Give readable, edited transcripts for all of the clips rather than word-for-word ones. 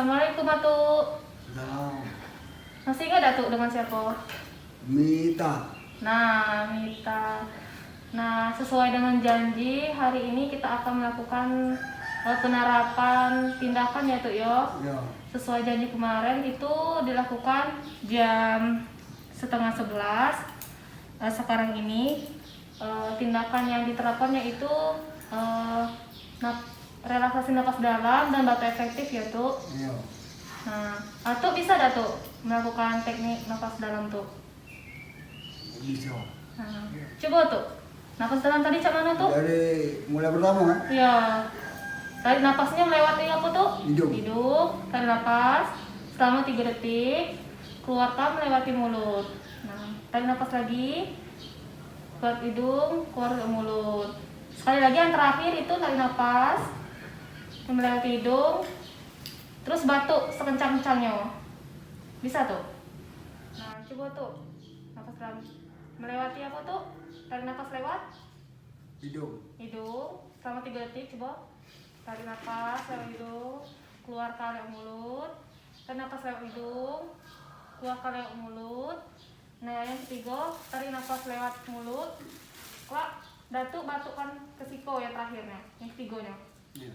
Assalamualaikum Atuk. Nah, Masih ingat Datuk dengan siapa? Mita. Nah, Mita. Nah, sesuai dengan janji, hari ini kita akan melakukan penerapan tindakan ya Tuk yo. Ya, Sesuai janji kemarin itu dilakukan jam 10:30. Sekarang ini tindakan yang diterapkan yaitu relaksasi napas dalam dan batu efektif ya Tuk. ya. Nah, Atuk bisa dah Tuk melakukan teknik nafas dalam Tuk. Bisa. Nah, coba Tuk. Nafas dalam tadi cak mana Tuk? Dari mulai pertama kan? Iya. Tarik napasnya melewati apa Tuk? Hidung. Hidung. Tarik napas selama 3 detik. Keluarkan melewati mulut. Nah, tarik napas lagi. Keluar hidung, keluar ke mulut. Sekali lagi yang terakhir itu tarik napas melewati hidung. Terus batuk sekencang-kencangnya. Bisa tuh. Nah, coba tuh. Nafas dalam. Melewati apa tuh? Tarik nafas lewat Hidung. hidung selama 3 detik coba. Tarik nafas lewat hidung, keluarkan lewat mulut. Tarik nafas lewat hidung, keluarkan lewat mulut. Nah, yang ketiga, tarik nafas lewat mulut. Kelak, batukkan ke siko ya terakhirnya. Yang ketiganya. Ya.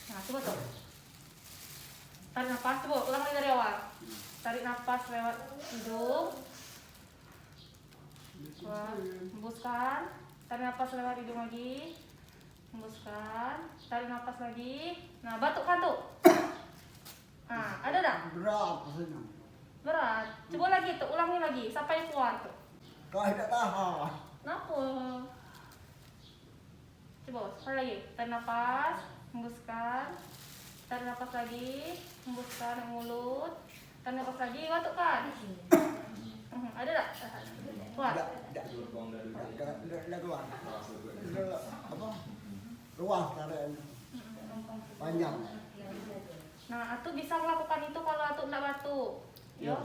Nah, coba tuh. Tarik nafas, coba ulang lagi dari awal. Tarik nafas lewat hidung. Keluar, hembuskan. Tarik nafas lewat hidung lagi. Hembuskan. Tarik nafas lagi. Nah, batukkan tuh. Nah, ada dah? Berat rasanya. Berat. Coba lagi tuh, ulangi lagi sampai keluar tuh. Kau tidak tahan. Kenapa? Coba, sekali lagi. Tarik nafas, hembuskan. Tarik nafas lagi, hembuskan ke mulut. Tarik nafas lagi, batukkan. Ada tak? Kuat? Tidak keluar. Apa? Luas tarik. Panjang. Nah, Atuk bisa melakukan itu kalau Atuk tidak batuk. Yo. Ya.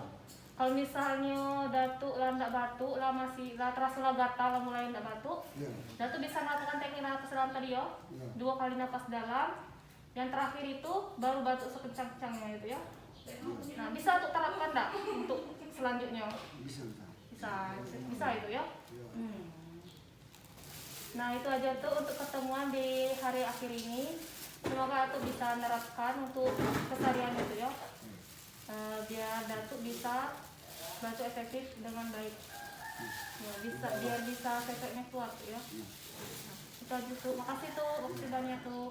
Kalau misalnya Datuk lah tidak batuk, lah masih lah terasa lah gatal lah mulai tidak batuk, Ya. Datuk bisa melakukan teknik nafas dalam tadi yo. Ya. 2 kali nafas dalam. Yang terakhir itu baru batuk sekencang-kencangnya itu ya. Nah, bisa Atuk terapkan enggak untuk selanjutnya? Bisa. Bisa itu ya. Ya. Nah, itu aja tuh untuk pertemuan di hari akhir ini. Semoga Datuk bisa menerapkan untuk keseharian itu ya. Biar Datuk bisa batuk efektif dengan baik. Ya, biar bisa efeknya kuat ya. Nah, itu aja tuh. Makasih tuh, waktu banyak tuh.